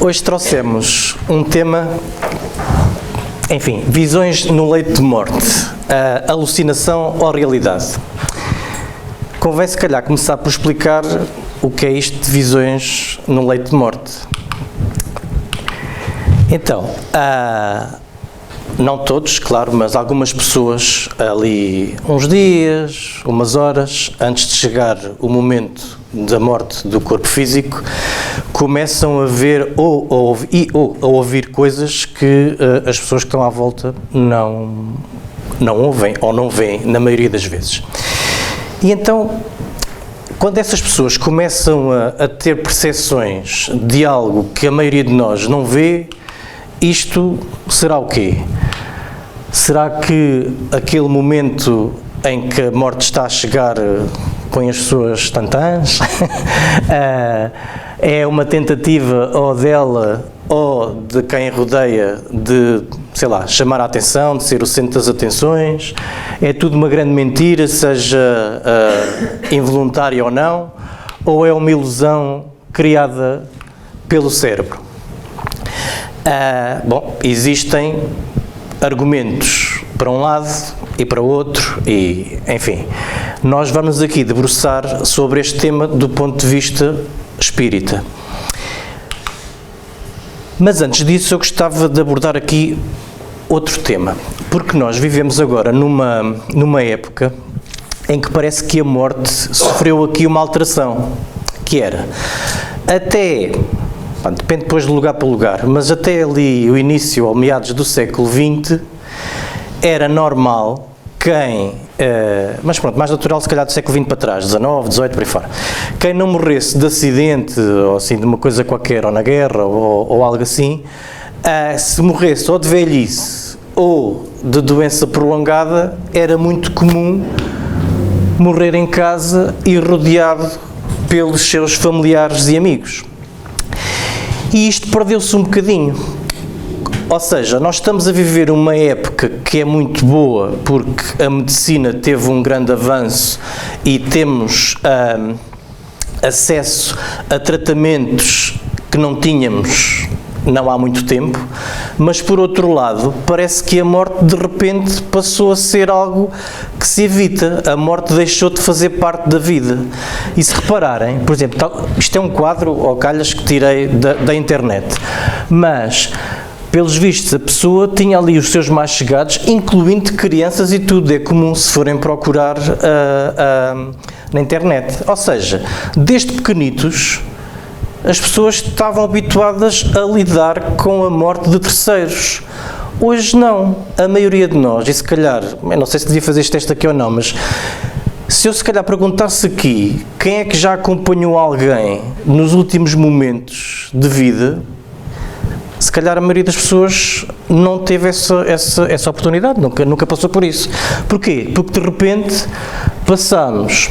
Hoje trouxemos um tema, enfim, visões no leito de morte, alucinação ou realidade. Convém se calhar começar por explicar o que é isto de visões no leito de morte. Então, não todos, claro, mas algumas pessoas ali uns dias, umas horas, antes de chegar o momento da morte do corpo físico, começam a ver ou a ouvir coisas que as pessoas que estão à volta não ouvem ou não veem, na maioria das vezes. E então, quando essas pessoas começam a ter percepções de algo que a maioria de nós não vê, isto será o quê? Será que aquele momento em que a morte está a chegar põe as pessoas tantãs? É uma tentativa ou dela ou de quem rodeia de, sei lá, chamar a atenção, de ser o centro das atenções? É tudo uma grande mentira, seja involuntária ou não? Ou é uma ilusão criada pelo cérebro? Bom, existem argumentos para um lado e para o outro e, enfim, nós vamos aqui debruçar sobre este tema do ponto de vista espírita. Mas antes disso eu gostava de abordar aqui outro tema, porque nós vivemos agora numa época em que parece que a morte sofreu aqui uma alteração, que era até... Depende depois de lugar para lugar, mas até ali o início, ou meados do século XX, era normal quem, mas pronto, mais natural se calhar do século XX para trás, XIX, XVIII, por aí fora, quem não morresse de acidente, ou assim, de uma coisa qualquer, ou na guerra, ou algo assim, se morresse ou de velhice, ou de doença prolongada, era muito comum morrer em casa e rodeado pelos seus familiares e amigos. E isto perdeu-se um bocadinho, ou seja, nós estamos a viver uma época que é muito boa porque a medicina teve um grande avanço e temos acesso a tratamentos que não tínhamos não há muito tempo, mas por outro lado parece que a morte de repente passou a ser algo que se evita, a morte deixou de fazer parte da vida. E se repararem, por exemplo, isto é um quadro ou calhas que tirei da internet, mas pelos vistos a pessoa tinha ali os seus mais chegados, incluindo crianças e tudo, é comum se forem procurar na internet, ou seja, desde pequenitos as pessoas estavam habituadas a lidar com a morte de terceiros. Hoje não. A maioria de nós, e se calhar, eu não sei se devia fazer este teste aqui ou não, mas se eu se calhar perguntasse aqui quem é que já acompanhou alguém nos últimos momentos de vida, se calhar a maioria das pessoas não teve essa oportunidade, nunca passou por isso. Porquê? Porque de repente passamos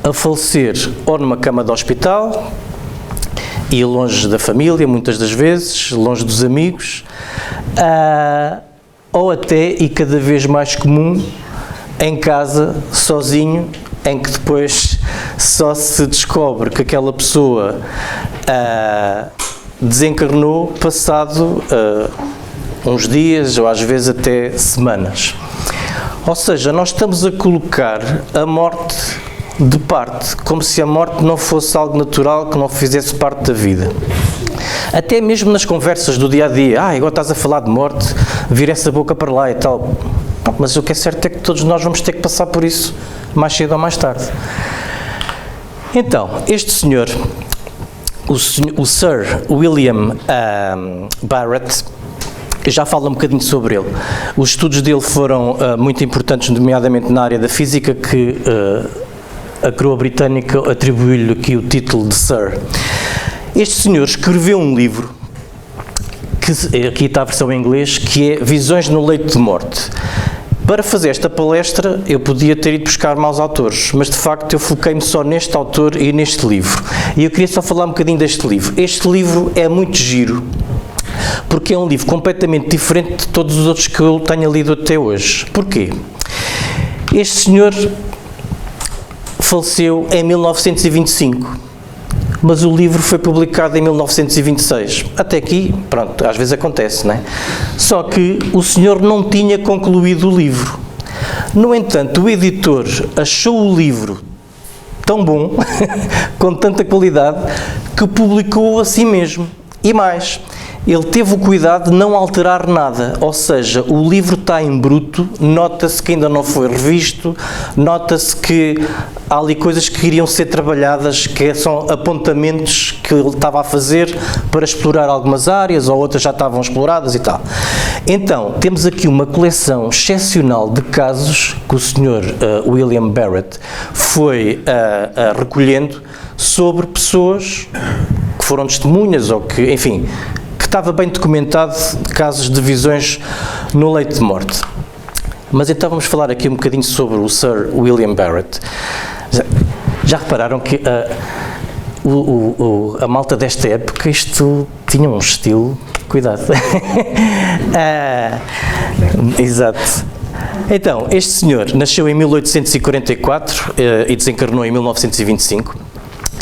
a falecer ou numa cama de hospital, e longe da família, muitas das vezes, longe dos amigos, ou até, e cada vez mais comum, em casa, sozinho, em que depois só se descobre que aquela pessoa desencarnou passado uns dias, ou às vezes até semanas. Ou seja, nós estamos a colocar a morte de parte, como se a morte não fosse algo natural, que não fizesse parte da vida. Até mesmo nas conversas do dia-a-dia, agora estás a falar de morte, vira essa boca para lá e tal. Mas o que é certo é que todos nós vamos ter que passar por isso, mais cedo ou mais tarde. Então, este senhor, o Sir William Barrett, já falo um bocadinho sobre ele. Os estudos dele foram muito importantes, nomeadamente na área da física, que a coroa britânica atribuiu-lhe aqui o título de Sir. Este senhor escreveu um livro, que aqui está a versão em inglês, que é Visões no Leito de Morte. Para fazer esta palestra eu podia ter ido buscar maus autores, mas de facto eu foquei-me só neste autor e neste livro. E eu queria só falar um bocadinho deste livro. Este livro é muito giro, porque é um livro completamente diferente de todos os outros que eu tenho lido até hoje. Porquê? Este senhor faleceu em 1925. mas o livro foi publicado em 1926. Até aqui, pronto, às vezes acontece, não é? Só que o senhor não tinha concluído o livro. No entanto, o editor achou o livro tão bom, com tanta qualidade, que publicou a si mesmo. E mais, ele teve o cuidado de não alterar nada, ou seja, o livro está em bruto, nota-se que ainda não foi revisto, nota-se que há ali coisas que iriam ser trabalhadas, que são apontamentos que ele estava a fazer para explorar algumas áreas, ou outras já estavam exploradas e tal. Então, temos aqui uma coleção excepcional de casos que o Sr. William Barrett foi recolhendo sobre pessoas que foram testemunhas ou que, enfim, que estava bem documentado de casos de visões no leito de morte. Mas então vamos falar aqui um bocadinho sobre o Sir William Barrett. Já repararam que a malta desta época, isto tinha um estilo, cuidado. Exato. Então, este senhor nasceu em 1844 e desencarnou em 1925.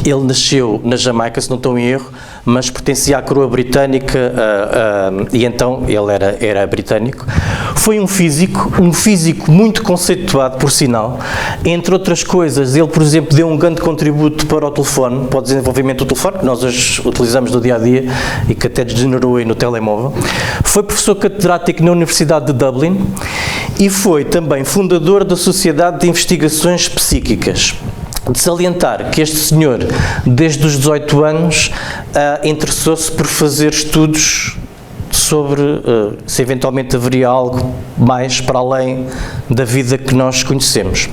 Ele nasceu na Jamaica, se não estou em erro, mas pertencia à coroa britânica e então ele era britânico. Foi um físico muito conceituado, por sinal. Entre outras coisas, ele, por exemplo, deu um grande contributo para o telefone, para o desenvolvimento do telefone, que nós hoje utilizamos no dia-a-dia e que até degenerou aí no telemóvel. Foi professor catedrático na Universidade de Dublin e foi também fundador da Sociedade de Investigações Psíquicas. De salientar que este senhor, desde os 18 anos, interessou-se por fazer estudos sobre se eventualmente haveria algo mais para além da vida que nós conhecemos.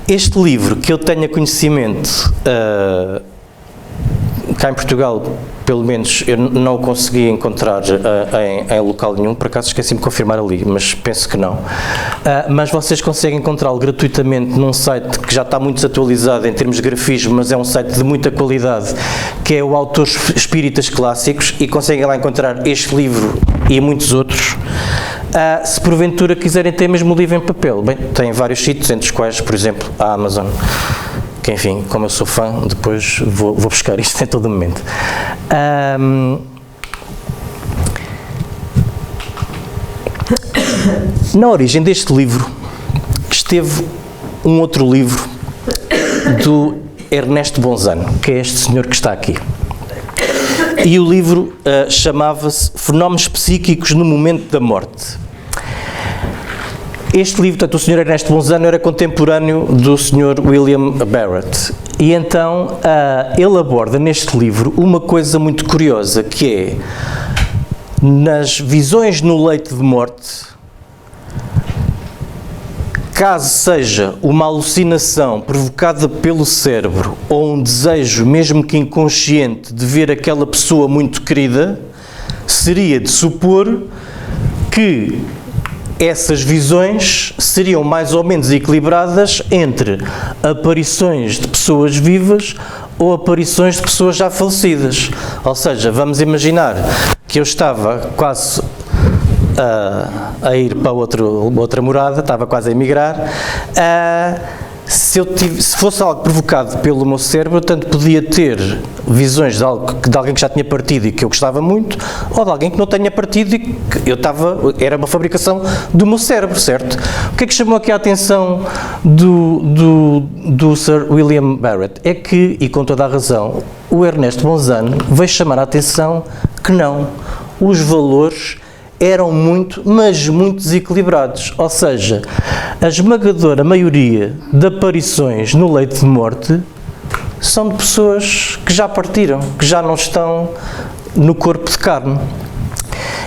Este livro, que eu tenha conhecimento, cá em Portugal, pelo menos, eu não o consegui encontrar em local nenhum, por acaso esqueci-me de confirmar ali, mas penso que não. Mas vocês conseguem encontrá-lo gratuitamente num site que já está muito desatualizado em termos de grafismo, mas é um site de muita qualidade, que é o Autores Espíritas Clássicos, e conseguem lá encontrar este livro e muitos outros. Se porventura quiserem ter mesmo o livro em papel, bem, tem vários sítios, entre os quais, por exemplo, a Amazon. Que, enfim, como eu sou fã, depois vou buscar isto em todo momento. Na origem deste livro esteve um outro livro do Ernesto Bonzano, que é este senhor que está aqui. E o livro chamava-se Fenómenos Psíquicos no Momento da Morte. Este livro, portanto, o Sr. Ernesto Bonzano era contemporâneo do Sr. William Barrett. E então ele aborda neste livro uma coisa muito curiosa, que é, nas visões no leito de morte, caso seja uma alucinação provocada pelo cérebro ou um desejo, mesmo que inconsciente, de ver aquela pessoa muito querida, seria de supor que essas visões seriam mais ou menos equilibradas entre aparições de pessoas vivas ou aparições de pessoas já falecidas. Ou seja, vamos imaginar que eu estava quase a ir para outra morada, estava quase a emigrar. Se fosse algo provocado pelo meu cérebro, tanto podia ter visões de alguém que já tinha partido e que eu gostava muito, ou de alguém que não tenha partido e que era uma fabricação do meu cérebro, certo? O que é que chamou aqui a atenção do Sir William Barrett? É que, e com toda a razão, o Ernesto Bonzano veio chamar a atenção que não, os valores eram muito, mas muito desequilibrados, ou seja, a esmagadora maioria de aparições no leito de morte são de pessoas que já partiram, que já não estão no corpo de carne.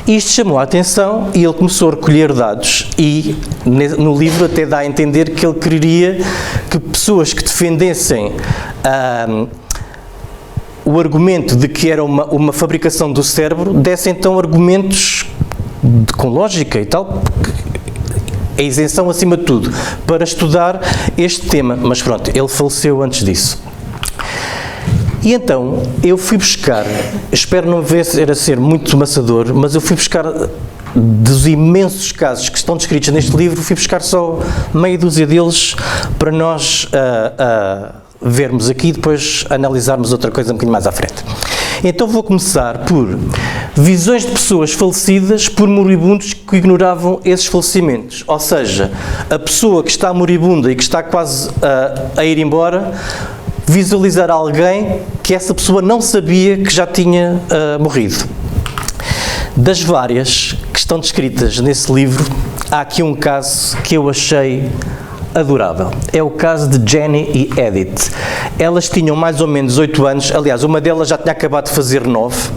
Isto chamou a atenção e ele começou a recolher dados e no livro até dá a entender que ele queria que pessoas que defendessem o argumento de que era uma fabricação do cérebro dessem então argumentos com lógica e tal, a isenção acima de tudo, para estudar este tema, mas pronto, ele faleceu antes disso. E então, eu fui buscar, espero não ver a ser muito maçador, mas eu fui buscar dos imensos casos que estão descritos neste livro, fui buscar só meia dúzia deles para nós vermos aqui e depois analisarmos outra coisa um bocadinho mais à frente. Então vou começar por visões de pessoas falecidas por moribundos que ignoravam esses falecimentos. Ou seja, a pessoa que está moribunda e que está quase a ir embora, visualizar alguém que essa pessoa não sabia que já tinha morrido. Das várias que estão descritas nesse livro, há aqui um caso que eu achei adorável. É o caso de Jenny e Edith. Elas tinham mais ou menos 8 anos, aliás, uma delas já tinha acabado de fazer 9.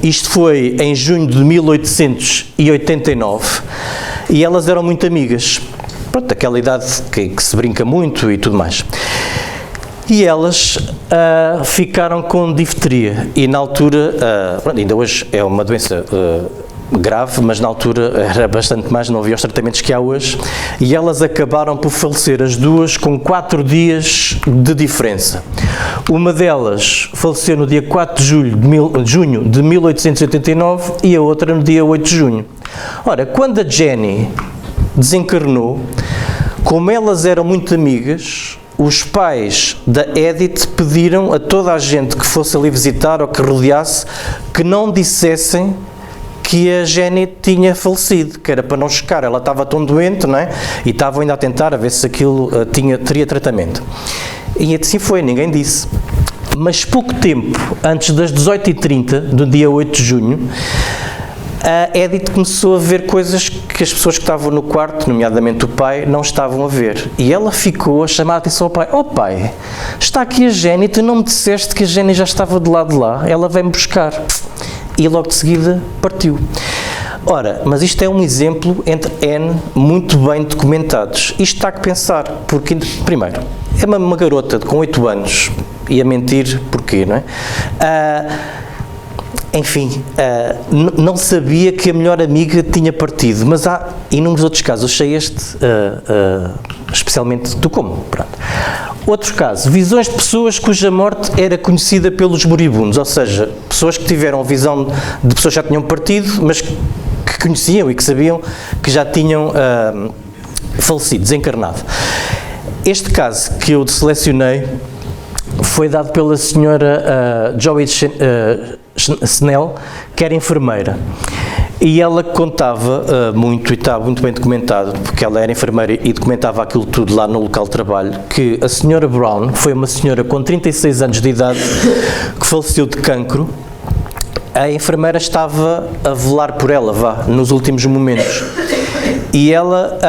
Isto foi em junho de 1889 e elas eram muito amigas. Pronto, aquela idade que se brinca muito e tudo mais. E elas ficaram com difteria e na altura, ainda hoje é uma doença grave, mas na altura era bastante mais, não havia os tratamentos que há hoje, e elas acabaram por falecer as duas com 4 dias de diferença. Uma delas faleceu no dia 4 de junho de 1889 e a outra no dia 8 de junho. Ora, quando a Jenny desencarnou, como elas eram muito amigas, os pais da Edith pediram a toda a gente que fosse ali visitar ou que rodeasse que não dissessem que a Jenny tinha falecido, que era para não chocar. Ela estava tão doente, não é? E estavam ainda a tentar a ver se aquilo teria tratamento. E assim foi, ninguém disse. Mas pouco tempo antes das 18h30, do dia 8 de junho, a Edith começou a ver coisas que as pessoas que estavam no quarto, nomeadamente o pai, não estavam a ver. E ela ficou a chamar a atenção ao pai. Oh pai, está aqui a Jenny, tu não me disseste que a Jenny já estava do lado de lá, ela vem-me buscar. E logo de seguida partiu. Ora, mas isto é um exemplo entre N muito bem documentados. Isto está a pensar, porque, primeiro, é uma garota com 8 anos, e a mentir porquê, não é? Enfim, não sabia que a melhor amiga tinha partido, mas há inúmeros outros casos. Eu achei este especialmente do como. Pronto. Outro caso, visões de pessoas cuja morte era conhecida pelos moribundos, ou seja, pessoas que tiveram visão de pessoas que já tinham partido, mas que conheciam e que sabiam que já tinham falecido, desencarnado. Este caso que eu selecionei foi dado pela senhora Joey Snell, que era enfermeira. E ela contava muito, e está muito bem documentado, porque ela era enfermeira e documentava aquilo tudo lá no local de trabalho, que a senhora Brown foi uma senhora com 36 anos de idade que faleceu de cancro. A enfermeira estava a velar por ela, nos últimos momentos. E ela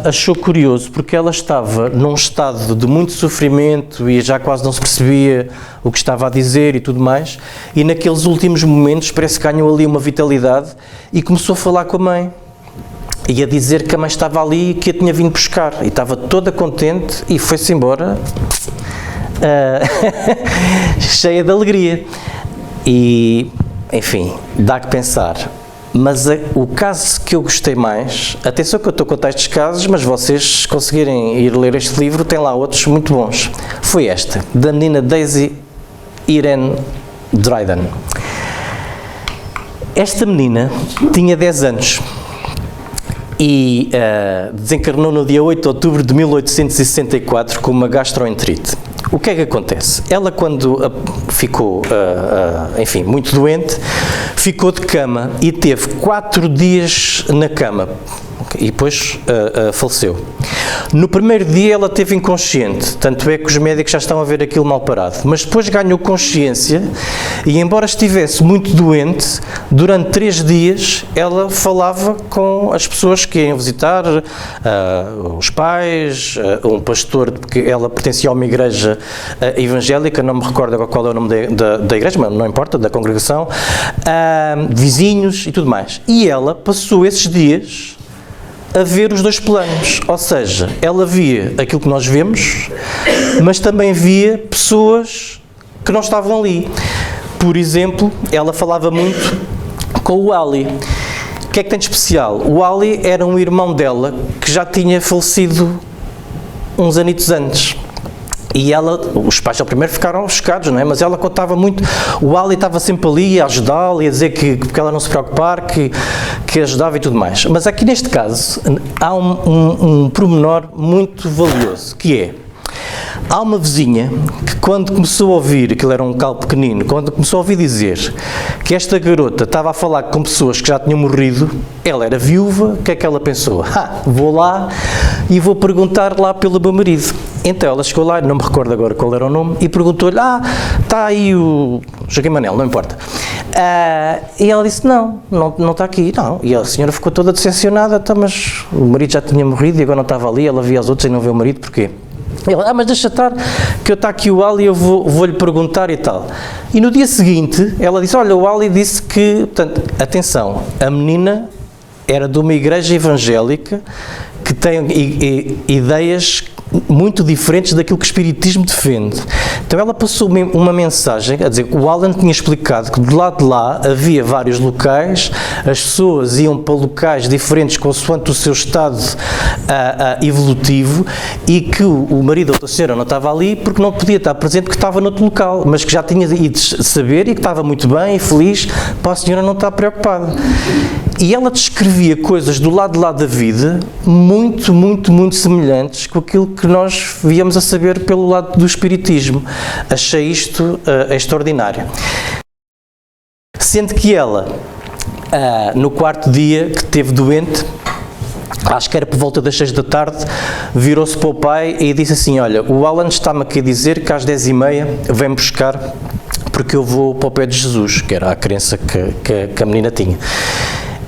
achou curioso, porque ela estava num estado de muito sofrimento e já quase não se percebia o que estava a dizer e tudo mais, e naqueles últimos momentos parece que ganhou ali uma vitalidade e começou a falar com a mãe. E a dizer que a mãe estava ali e que a tinha vindo buscar. E estava toda contente e foi-se embora cheia de alegria. E, enfim, dá que pensar. Mas o caso que eu gostei mais, atenção que eu estou a contar estes casos, mas vocês conseguirem ir ler este livro, tem lá outros muito bons. Foi esta, da menina Daisy Irene Dryden. Esta menina tinha 10 anos e desencarnou no dia 8 de outubro de 1864 com uma gastroenterite. O que é que acontece? Ela, quando ficou, enfim, muito doente, ficou de cama e teve 4 dias na cama e depois faleceu. No primeiro dia ela esteve inconsciente, tanto é que os médicos já estão a ver aquilo mal parado, mas depois ganhou consciência e, embora estivesse muito doente, durante 3 dias ela falava com as pessoas que iam visitar, os pais, um pastor, porque ela pertencia a uma igreja evangélica, não me recordo agora qual é o nome da igreja, mas não importa, da congregação, vizinhos e tudo mais. E ela passou esses dias a ver os dois planos, ou seja, ela via aquilo que nós vemos, mas também via pessoas que não estavam ali. Por exemplo, ela falava muito com o Ali. O que é que tem de especial? O Ali era um irmão dela que já tinha falecido uns anitos antes. E ela, os pais ao primeiro ficaram chocados, não é? Mas ela contava muito, o Ali estava sempre ali a ajudá-la e a dizer que porque ela não se preocupar, que ajudava e tudo mais. Mas aqui neste caso há um pormenor muito valioso, que é, há uma vizinha que quando começou a ouvir, aquilo era um calo pequenino, quando começou a ouvir dizer que esta garota estava a falar com pessoas que já tinham morrido, ela era viúva, o que é que ela pensou? Vou lá e vou perguntar lá pelo meu marido. Então ela chegou lá, não me recordo agora qual era o nome, e perguntou-lhe, está aí o Joaquim Manel, não importa. E ela disse, não está aqui, não. E a senhora ficou toda decepcionada, mas o marido já tinha morrido e agora não estava ali, ela via os outros e não vê o marido, porquê? Ela, mas deixa estar, que eu está aqui o Ali e eu vou-lhe perguntar e tal. E no dia seguinte, ela disse, olha, o Ali disse que, portanto, atenção, a menina era de uma igreja evangélica que tem ideias muito diferentes daquilo que o Espiritismo defende. Então ela passou uma mensagem, a dizer que o Alan tinha explicado que do lado de lá havia vários locais, as pessoas iam para locais diferentes consoante o seu estado evolutivo e que o marido da outra senhora não estava ali porque não podia estar presente porque estava noutro local, mas que já tinha ido saber e que estava muito bem e feliz para a senhora não estar preocupada. E ela descrevia coisas do lado de lá da vida muito, muito, muito semelhantes com aquilo que nós víamos a saber pelo lado do Espiritismo. Achei isto extraordinário. Sendo que ela, no quarto dia que esteve doente, acho que era por volta das 6 da tarde, virou-se para o pai e disse assim, olha, o Alan está-me aqui a dizer que às 10h30 vem buscar porque eu vou para o pé de Jesus, que era a crença que a menina tinha.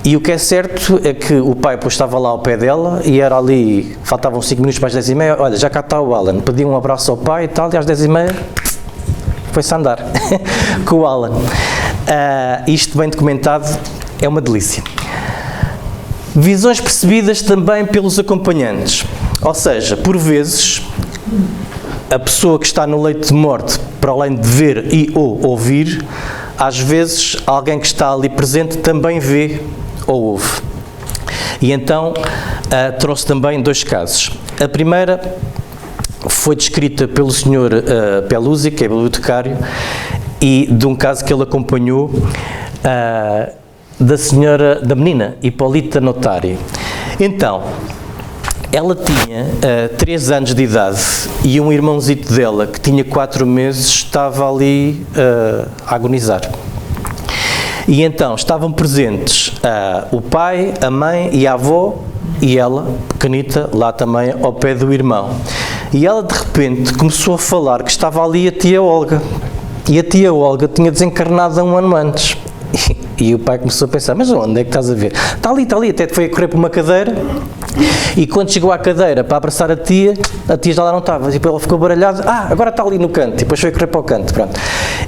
E o que é certo é que o pai depois estava lá ao pé dela e era ali, faltavam 5 minutos para as 10h30, olha, já cá está o Alan, pediu um abraço ao pai e tal, e às 10h30 foi-se andar com o Alan. Isto bem documentado é uma delícia. Visões percebidas também pelos acompanhantes, ou seja, por vezes a pessoa que está no leito de morte, para além de ver e ou ouvir, às vezes alguém que está ali presente também vê ou ouve. E então trouxe também 2 casos. A primeira foi descrita pelo Sr. Peluzzi, que é bibliotecário, e de um caso que ele acompanhou da menina Hipólita Notari. Então, ela tinha 3 anos de idade e um irmãozito dela, que tinha 4 meses, estava ali a agonizar. E então estavam presentes o pai, a mãe e a avó e ela, pequenita, lá também ao pé do irmão. E ela de repente começou a falar que estava ali a tia Olga. E a tia Olga tinha desencarnado há 1 ano antes. E o pai começou a pensar, mas onde é que estás a ver? Está ali, até foi a correr para uma cadeira e quando chegou à cadeira para abraçar a tia já lá não estava, e ela ficou baralhada, agora está ali no canto, e depois foi a correr para o canto, pronto.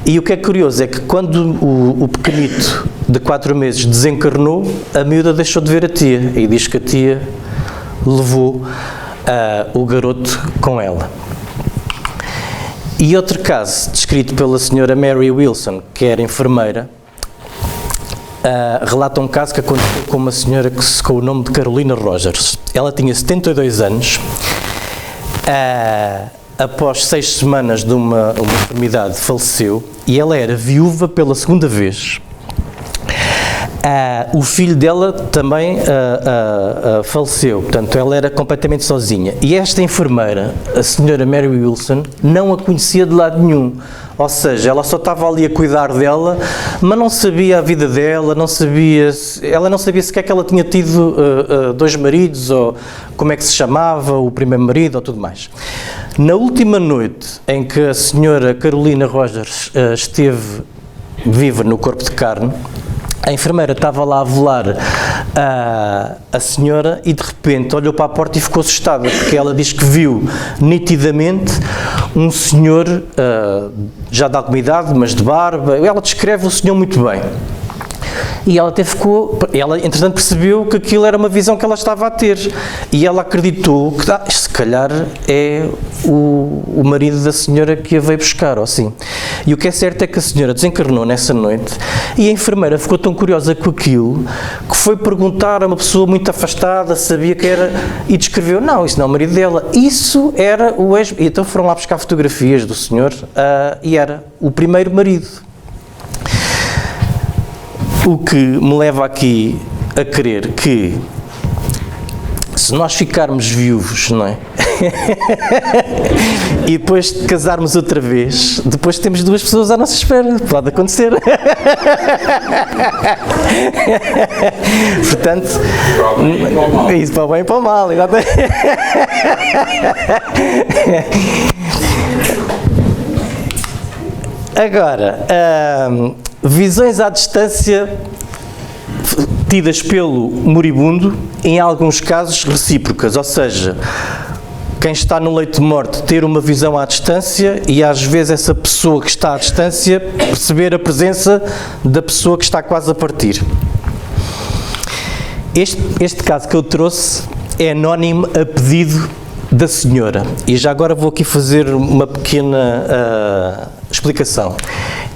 E o que é curioso é que quando o pequenito de 4 meses desencarnou, a miúda deixou de ver a tia, e diz que a tia levou o garoto com ela. E outro caso, descrito pela senhora Mary Wilson, que era enfermeira, relata um caso que aconteceu com uma senhora com o nome de Carolina Rogers. Ela tinha 72 anos, após 6 semanas de uma enfermidade faleceu e ela era viúva pela 2ª vez. O filho dela também faleceu, portanto ela era completamente sozinha. E esta enfermeira, a senhora Mary Wilson, não a conhecia de lado nenhum. Ou seja, ela só estava ali a cuidar dela, mas não sabia a vida dela, ela não sabia sequer que ela tinha tido 2 maridos, ou como é que se chamava, o primeiro marido, ou tudo mais. Na última noite em que a senhora Carolina Rogers esteve viva no corpo de carne, a enfermeira estava lá a velar a senhora e de repente olhou para a porta e ficou assustada, porque ela diz que viu nitidamente um senhor já de alguma idade, mas de barba. Ela descreve o senhor muito bem. E ela até ficou, ela entretanto percebeu que aquilo era uma visão que ela estava a ter, e ela acreditou que se calhar é o marido da senhora que a veio buscar, ou assim. E o que é certo é que a senhora desencarnou nessa noite, e a enfermeira ficou tão curiosa com aquilo, que foi perguntar a uma pessoa muito afastada, sabia que era, e descreveu, não, isso não é o marido dela, isso era o ex... E então foram lá buscar fotografias do senhor, e era o primeiro marido. O que me leva aqui a crer que, se nós ficarmos viúvos, não é? E depois de casarmos outra vez, depois temos duas pessoas à nossa espera. Pode acontecer. Portanto, isso para o bem e para o mal. Agora, visões à distância tidas pelo moribundo, em alguns casos recíprocas, ou seja, quem está no leito de morte ter uma visão à distância e às vezes essa pessoa que está à distância perceber a presença da pessoa que está quase a partir. Este caso que eu trouxe é anónimo a pedido da senhora, e já agora vou aqui fazer uma pequena explicação.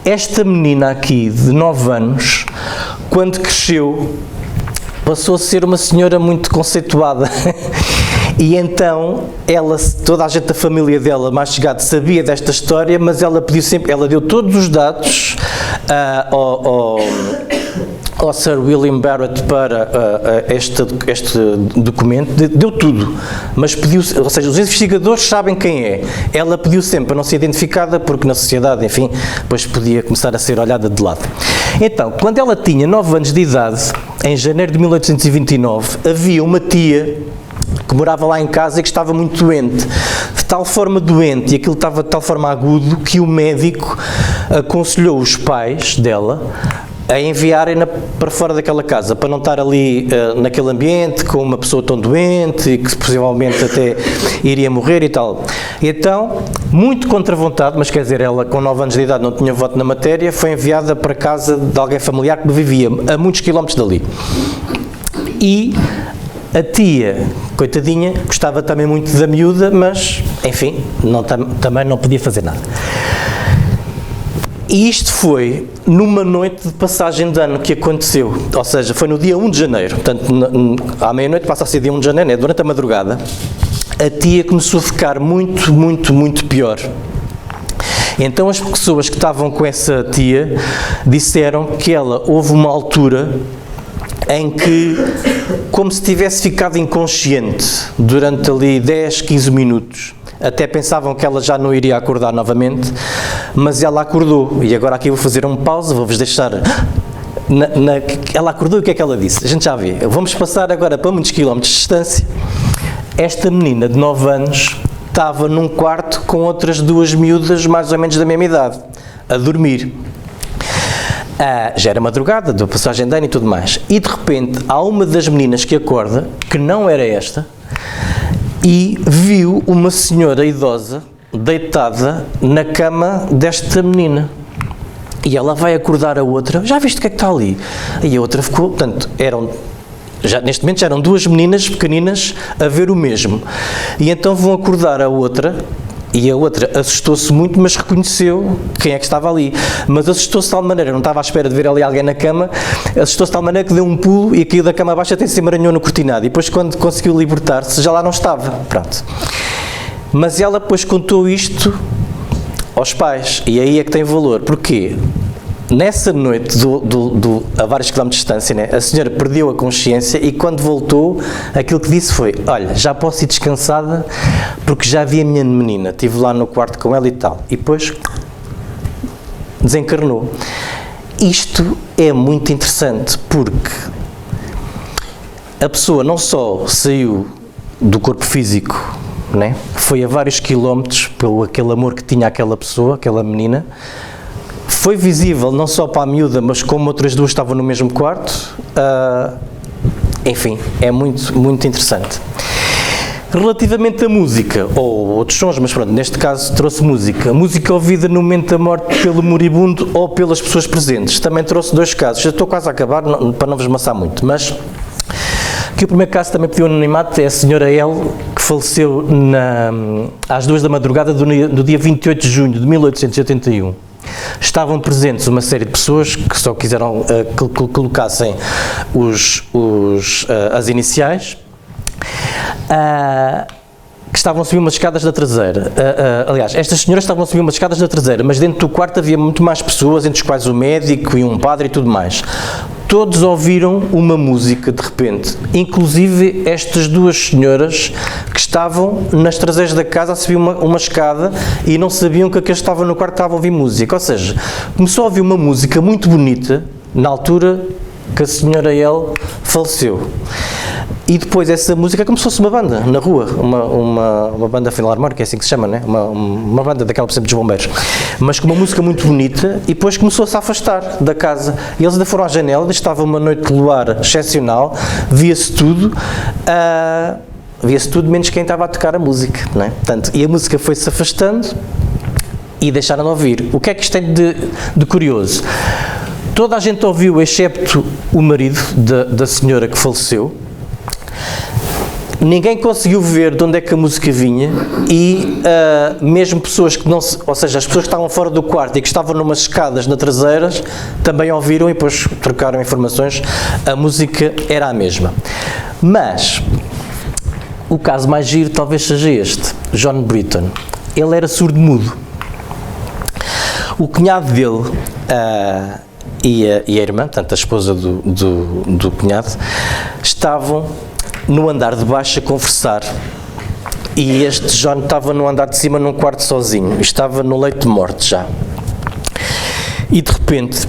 Esta menina aqui de 9 anos, quando cresceu, passou a ser uma senhora muito conceituada. E então, toda a gente da família dela, mais chegada, sabia desta história, mas ela pediu sempre, ela deu todos os dados ao Sir William Barrett para este documento, deu tudo, mas pediu, ou seja, os investigadores sabem quem é. Ela pediu sempre para não ser identificada, porque na sociedade, enfim, depois podia começar a ser olhada de lado. Então, quando ela tinha 9 anos de idade, em janeiro de 1829, havia uma tia que morava lá em casa e que estava muito doente, de tal forma doente, e aquilo estava de tal forma agudo, que o médico aconselhou os pais dela a enviarem-na para fora daquela casa, para não estar ali naquele ambiente com uma pessoa tão doente e que possivelmente até iria morrer e tal. E então, muito contra a vontade, mas quer dizer, ela com 9 anos de idade não tinha voto na matéria, foi enviada para casa de alguém familiar que vivia a muitos quilómetros dali. E a tia, coitadinha, gostava também muito da miúda, mas, enfim, também não podia fazer nada. E isto foi numa noite de passagem de ano que aconteceu, ou seja, foi no dia 1 de janeiro, portanto, à meia-noite passa a ser dia 1 de janeiro, né? Durante a madrugada, a tia começou a ficar muito pior. Então as pessoas que estavam com essa tia disseram que houve uma altura em que, como se tivesse ficado inconsciente durante ali 10, 15 minutos, até pensavam que ela já não iria acordar novamente, mas ela acordou. E agora aqui vou fazer uma pausa, vou-vos deixar... Ela acordou e o que é que ela disse? A gente já vê. Vamos passar agora para muitos quilómetros de distância. Esta menina de 9 anos estava num quarto com outras 2 miúdas mais ou menos da mesma idade, a dormir. Já era madrugada, da passagem de ano e tudo mais. E de repente há uma das meninas que acorda, que não era esta, e viu uma senhora idosa deitada na cama desta menina. E ela vai acordar a outra, já viste o que é que está ali? E a outra ficou, portanto, neste momento já eram 2 meninas pequeninas a ver o mesmo. E então vão acordar a outra, e a outra assustou-se muito, mas reconheceu quem é que estava ali. Mas assustou-se de tal maneira, não estava à espera de ver ali alguém na cama, assustou-se de tal maneira que deu um pulo e caiu da cama abaixo até se emaranhou no cortinado. E depois, quando conseguiu libertar-se, já lá não estava. Pronto. Mas ela depois contou isto aos pais, e aí é que tem valor. Porquê? Nessa noite, a vários quilómetros de distância, né, a senhora perdeu a consciência e quando voltou, aquilo que disse foi: olha, já posso ir descansada porque já vi a minha menina, estive lá no quarto com ela e tal. E depois desencarnou. Isto é muito interessante porque a pessoa não só saiu do corpo físico, né, foi a vários quilómetros pelo aquele amor que tinha aquela pessoa, aquela menina. Foi visível não só para a miúda, mas como outras 2 estavam no mesmo quarto. Enfim, é muito interessante. Relativamente à música, ou outros sons, mas pronto, neste caso trouxe música. Música ouvida no momento da morte pelo moribundo ou pelas pessoas presentes. Também trouxe 2 casos. Já estou quase a acabar, para não vos amassar muito, mas que o primeiro caso também pediu anonimato é a senhora L, que faleceu às 2 da madrugada do dia 28 de junho de 1881. Estavam presentes uma série de pessoas que só quiseram que colocassem as iniciais, que estavam a subir umas escadas da traseira. Aliás, estas senhoras estavam a subir umas escadas da traseira, mas dentro do quarto havia muito mais pessoas, entre os quais o médico e um padre e tudo mais. Todos ouviram uma música de repente, inclusive estas 2 senhoras que estavam nas traseiras da casa a subir uma escada e não sabiam que aqueles que estavam no quarto estavam a ouvir música. Ou seja, começou a ouvir uma música muito bonita na altura que a senhora L faleceu. E depois essa música como se fosse uma banda na rua, uma banda filarmónica, é assim que se chama, né? Uma banda daquela, por exemplo, dos bombeiros, mas com uma música muito bonita, e depois começou-se a afastar da casa. E eles ainda foram à janela, estava uma noite de luar excepcional, via-se tudo menos quem estava a tocar a música, não é? Portanto, e a música foi-se afastando e deixaram de ouvir. O que é que isto tem de curioso? Toda a gente ouviu, excepto o marido da senhora que faleceu. Ninguém conseguiu ver de onde é que a música vinha e mesmo pessoas que não se... Ou seja, as pessoas que estavam fora do quarto e que estavam numas escadas na traseiras também ouviram e depois trocaram informações. A música era a mesma. Mas o caso mais giro talvez seja este. John Britton. Ele era surdo-mudo. O cunhado dele... E a irmã, portanto a esposa do cunhado, estavam no andar de baixo a conversar e este John estava no andar de cima num quarto sozinho, estava no leito de morte já. E de repente,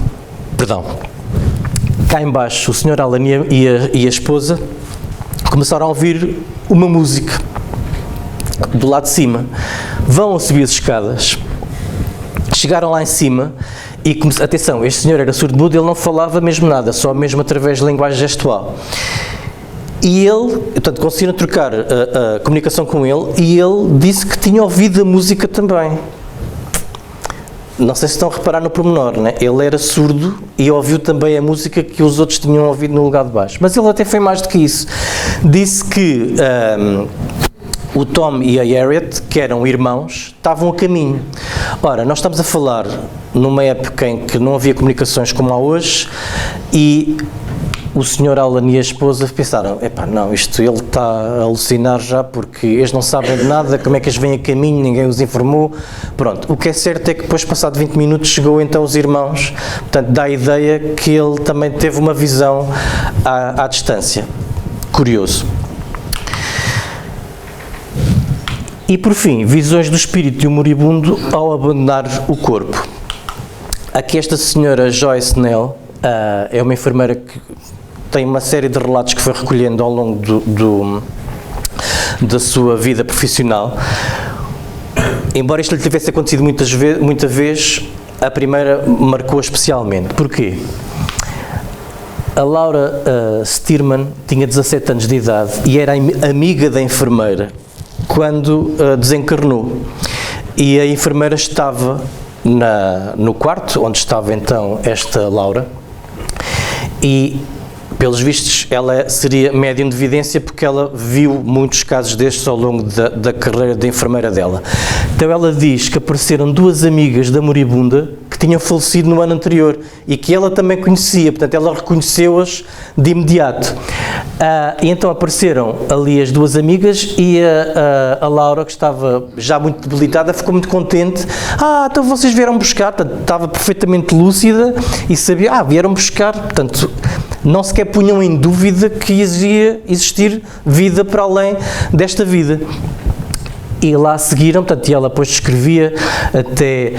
cá em baixo o Sr. Alan e a esposa começaram a ouvir uma música do lado de cima. Vão a subir as escadas, chegaram lá em cima. E, atenção, este senhor era surdo-mudo, ele não falava mesmo nada, só mesmo através de linguagem gestual. E ele, portanto, conseguiram trocar a comunicação com ele e ele disse que tinha ouvido a música também. Não sei se estão a reparar no pormenor, né? Ele era surdo e ouviu também a música que os outros tinham ouvido no lugar de baixo. Mas ele até foi mais do que isso. Disse que o Tom e a Harriet, que eram irmãos, estavam a caminho. Ora, nós estamos a falar numa época em que não havia comunicações como há hoje e o Sr. Alan e a esposa pensaram, não, ele está a alucinar já porque eles não sabem de nada, como é que eles vêm a caminho, ninguém os informou. Pronto, o que é certo é que depois, passado 20 minutos, chegou então os irmãos, portanto dá a ideia que ele também teve uma visão à distância. Curioso. E por fim, visões do espírito de um moribundo ao abandonar o corpo. Aqui esta senhora Joyce Nell é uma enfermeira que tem uma série de relatos que foi recolhendo ao longo da sua vida profissional. Embora isto lhe tivesse acontecido muita vez, a primeira marcou especialmente. Porquê? A Laura Stearman tinha 17 anos de idade e era amiga da enfermeira quando desencarnou. E a enfermeira estava no quarto onde estava então esta Laura e, pelos vistos, ela seria médium de vidência porque ela viu muitos casos destes ao longo da carreira de enfermeira dela. Então ela diz que apareceram 2 amigas da moribunda que tinham falecido no ano anterior e que ela também conhecia, portanto ela reconheceu-as de imediato. E então apareceram ali as 2 amigas e a Laura, que estava já muito debilitada, ficou muito contente. Então vocês vieram buscar, portanto estava perfeitamente lúcida e sabia, vieram buscar, portanto não sequer punham em dúvida que ia existir vida para além desta vida. E lá seguiram, portanto, e ela depois descrevia até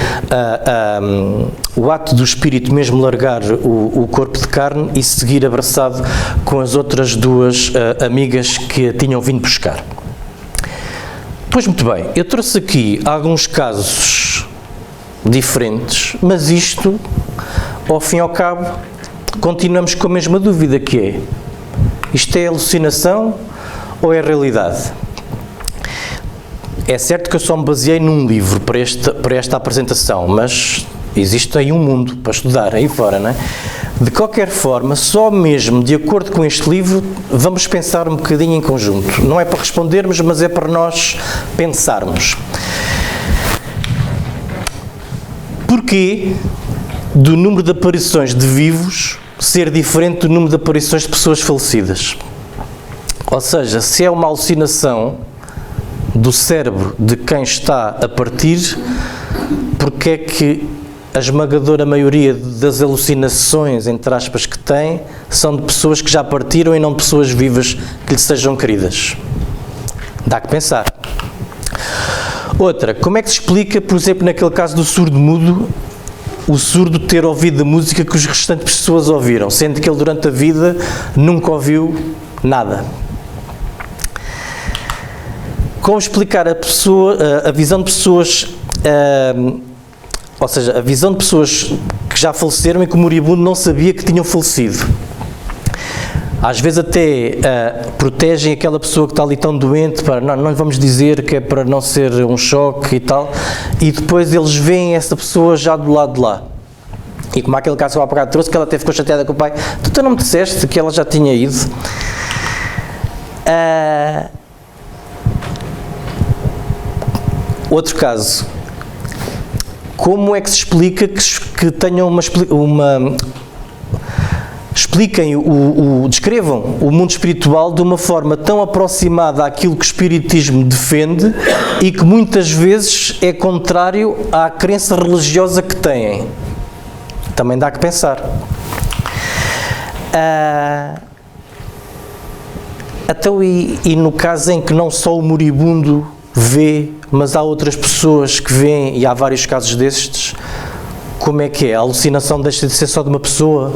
o ato do espírito mesmo largar o corpo de carne e seguir abraçado com as outras 2 amigas que a tinham vindo buscar. Pois muito bem, eu trouxe aqui alguns casos diferentes, mas isto, ao fim e ao cabo, continuamos com a mesma dúvida que é, isto é alucinação ou é realidade? é certo que eu só me baseei num livro para esta apresentação, mas existe aí um mundo para estudar aí fora, não é? De qualquer forma, só mesmo de acordo com este livro, vamos pensar um bocadinho em conjunto. Não é para respondermos, mas é para nós pensarmos. Porquê do número de aparições de vivos ser diferente do número de aparições de pessoas falecidas? Ou seja, se é uma alucinação do cérebro de quem está a partir, porque é que a esmagadora maioria das alucinações, entre aspas, que tem, são de pessoas que já partiram e não de pessoas vivas que lhe sejam queridas? Dá que pensar. Outra, como é que se explica, por exemplo, naquele caso do surdo-mudo, o surdo ter ouvido a música que as restantes pessoas ouviram, sendo que ele durante a vida nunca ouviu nada? Como explicar a visão de pessoas, ou seja, a visão de pessoas que já faleceram e que o moribundo não sabia que tinham falecido? Às vezes até protegem aquela pessoa que está ali tão doente, para não lhe vamos dizer que é para não ser um choque e tal, e depois eles veem essa pessoa já do lado de lá. E como aquele caso que eu há bocado trouxe, que ela até ficou chateada com o pai, tu não me disseste que ela já tinha ido? Outro caso, como é que se explica que tenham expliquem, descrevam o mundo espiritual de uma forma tão aproximada àquilo que o espiritismo defende e que muitas vezes é contrário à crença religiosa que têm? Também dá que pensar. Então, e no caso em que não só o moribundo vê, mas há outras pessoas que veem, e há vários casos destes, como é que é? A alucinação deixa de ser só de uma pessoa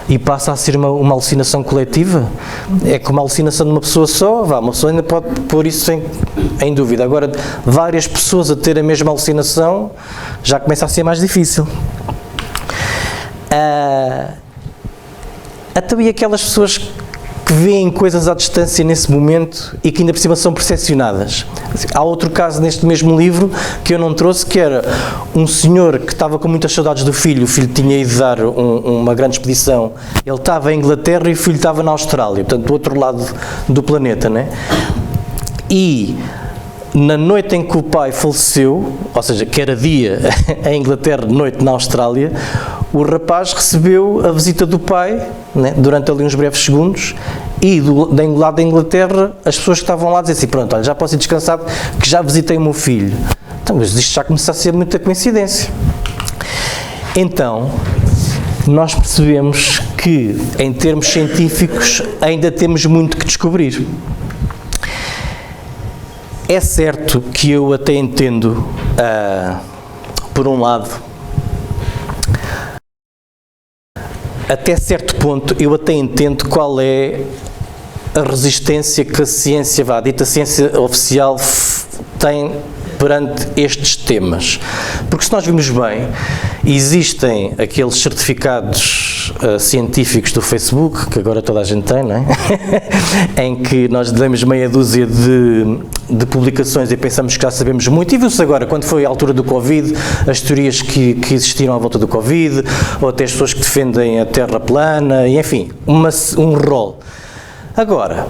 e passa a ser uma alucinação coletiva? É como a alucinação de uma pessoa só? Uma pessoa ainda pode pôr isso em dúvida. Agora, várias pessoas a ter a mesma alucinação, já começa a ser mais difícil. Então, e aquelas pessoas que veem coisas à distância nesse momento e que ainda por cima são percepcionadas? Há outro caso neste mesmo livro que eu não trouxe, que era um senhor que estava com muitas saudades do filho. O filho tinha ido dar uma grande expedição, ele estava em Inglaterra e o filho estava na Austrália, portanto do outro lado do planeta, né? E na noite em que o pai faleceu, ou seja, que era dia em Inglaterra, noite na Austrália, o rapaz recebeu a visita do pai, né, durante ali uns breves segundos, e do lado da Inglaterra, as pessoas que estavam lá diziam assim: pronto, olha, já posso ir descansado que já visitei o meu filho. Então, mas isto já começa a ser muita coincidência. Então, nós percebemos que, em termos científicos, ainda temos muito que descobrir. É certo que eu até entendo, por um lado, até certo ponto, eu até entendo qual é a resistência que a ciência, a dita ciência oficial, tem perante estes temas. Porque se nós vimos bem, existem aqueles certificados científicos do Facebook, que agora toda a gente tem, não é? Em que nós damos meia dúzia de publicações e pensamos que já sabemos muito, e viu-se agora, quando foi a altura do Covid, as teorias que existiram à volta do Covid, ou até as pessoas que defendem a Terra plana, e enfim, um rol. Agora,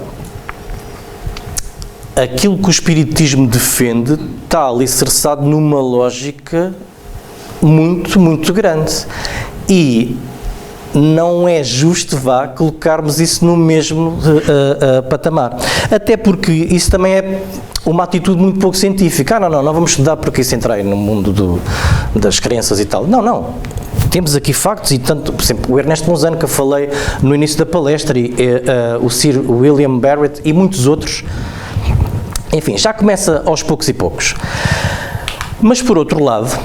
aquilo que o espiritismo defende está alicerçado numa lógica muito, muito grande. E não é justo, colocarmos isso no mesmo patamar. Até porque isso também é uma atitude muito pouco científica. Não vamos estudar porque isso entra aí no mundo das crenças e tal. Não. Temos aqui factos e tanto, por exemplo, o Ernesto Monzano, que eu falei no início da palestra, e o Sir William Barrett e muitos outros. Enfim, já começa aos poucos e poucos. Mas, por outro lado,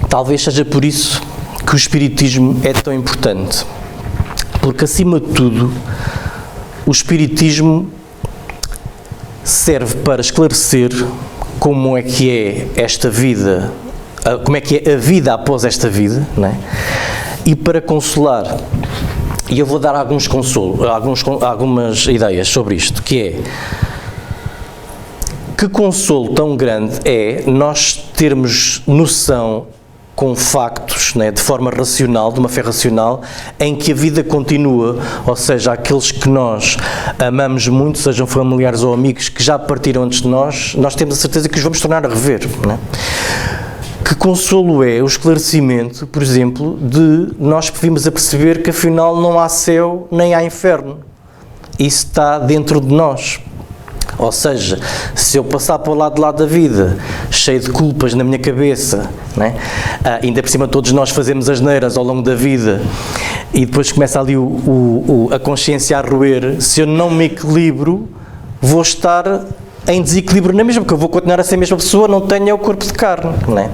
talvez seja por isso que o espiritismo é tão importante. Porque, acima de tudo, o espiritismo serve para esclarecer como é que é esta vida, como é que é a vida após esta vida, não é? E para consolar. E eu vou dar algumas ideias sobre isto, que é, Que consolo tão grande é nós termos noção com factos, né, de forma racional, de uma fé racional, em que a vida continua, ou seja, aqueles que nós amamos muito, sejam familiares ou amigos que já partiram antes de nós temos a certeza que os vamos tornar a rever, né? Que consolo é o esclarecimento, por exemplo, de nós vimos a perceber que afinal não há céu nem há inferno. Isso está dentro de nós. Ou seja, se eu passar para o lado de lá da vida, cheio de culpas na minha cabeça, né? Ainda por cima todos nós fazemos asneiras ao longo da vida e depois começa ali a consciência a roer, se eu não me equilibro, vou estar em desequilíbrio na mesma, porque eu vou continuar a ser a mesma pessoa, não tenho o corpo de carne, né?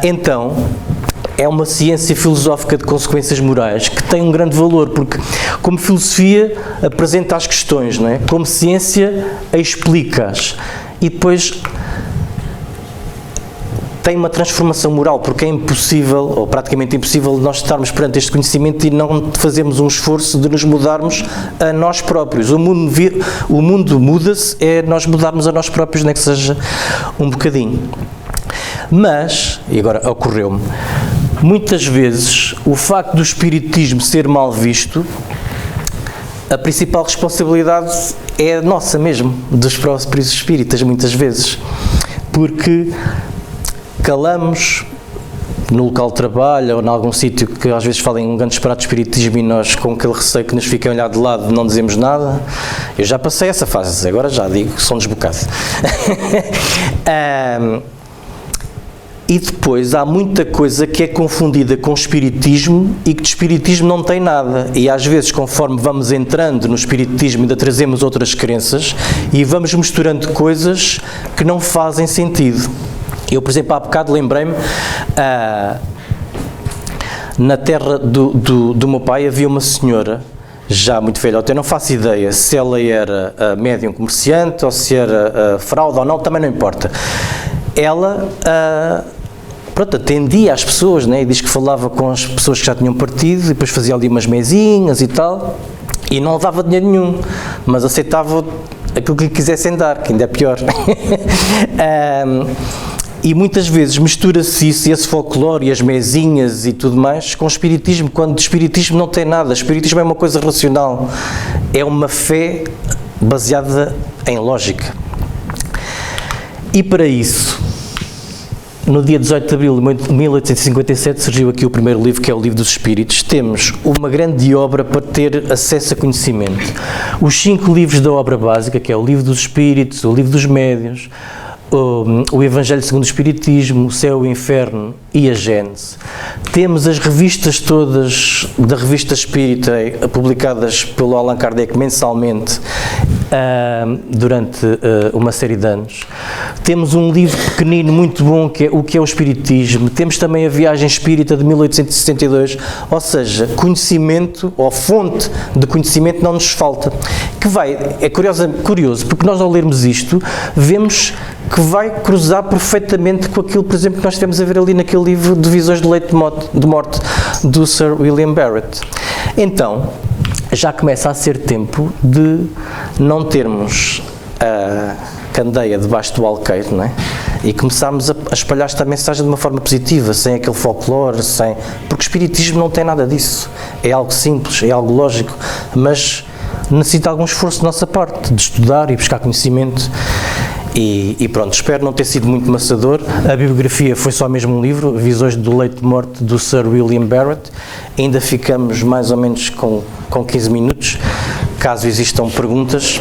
Então, é uma ciência filosófica de consequências morais que tem um grande valor, porque como filosofia apresenta as questões, não é? Como ciência explica-as e depois tem uma transformação moral, porque é impossível, ou praticamente impossível, nós estarmos perante este conhecimento e não fazermos um esforço de nos mudarmos a nós próprios. O mundo muda-se, é nós mudarmos a nós próprios, nem que seja um bocadinho. Mas, e agora ocorreu-me, muitas vezes o facto do espiritismo ser mal visto, a principal responsabilidade é nossa mesmo, dos próprios espíritas, muitas vezes, porque calamos no local de trabalho ou em algum sítio que às vezes falem um grande disparate de espiritismo e nós com aquele receio que nos fiquem a olhar de lado não dizemos nada. Eu já passei essa fase, agora já digo, sou um desbocado. E depois há muita coisa que é confundida com o espiritismo e que de espiritismo não tem nada. E às vezes, conforme vamos entrando no espiritismo, ainda trazemos outras crenças e vamos misturando coisas que não fazem sentido. Eu, por exemplo, há bocado lembrei-me, na terra do meu pai havia uma senhora, já muito velhota, eu não faço ideia se ela era médium comerciante ou se era fraude ou não, também não importa. Ela atendia às pessoas, né, e diz que falava com as pessoas que já tinham partido e depois fazia ali umas mesinhas e tal, e não levava dinheiro nenhum, mas aceitava aquilo que lhe quisessem dar, que ainda é pior. E muitas vezes mistura-se isso, esse folclore e as mesinhas e tudo mais com o espiritismo, quando de espiritismo não tem nada. O espiritismo é uma coisa racional, é uma fé baseada em lógica. E para isso, no dia 18 de abril de 1857 surgiu aqui o primeiro livro, que é o Livro dos Espíritos. Temos uma grande obra para ter acesso a conhecimento. Os 5 livros da obra básica, que é o Livro dos Espíritos, o Livro dos Médiuns, o Evangelho segundo o Espiritismo, o Céu e o Inferno e a Gênese. Temos as revistas todas da Revista Espírita, publicadas pelo Allan Kardec mensalmente, durante uma série de anos. Temos um livro pequenino muito bom, que é O que é o Espiritismo. Temos também a Viagem Espírita de 1862, ou seja, conhecimento, ou fonte de conhecimento não nos falta. É curioso, porque nós ao lermos isto, vemos que vai cruzar perfeitamente com aquilo, por exemplo, que nós tivemos a ver ali naquele livro de Visões do Leito de Morte, do Sir William Barrett. Então, já começa a ser tempo de não termos a candeia debaixo do alqueire, não é? E começarmos a espalhar esta mensagem de uma forma positiva, sem aquele folclore, porque o espiritismo não tem nada disso. É algo simples, é algo lógico, mas necessita algum esforço da nossa parte, de estudar e buscar conhecimento. E pronto, espero não ter sido muito maçador. A bibliografia foi só mesmo um livro, Visões do Leito de Morte, do Sir William Barrett. Ainda ficamos mais ou menos com 15 minutos, caso existam perguntas.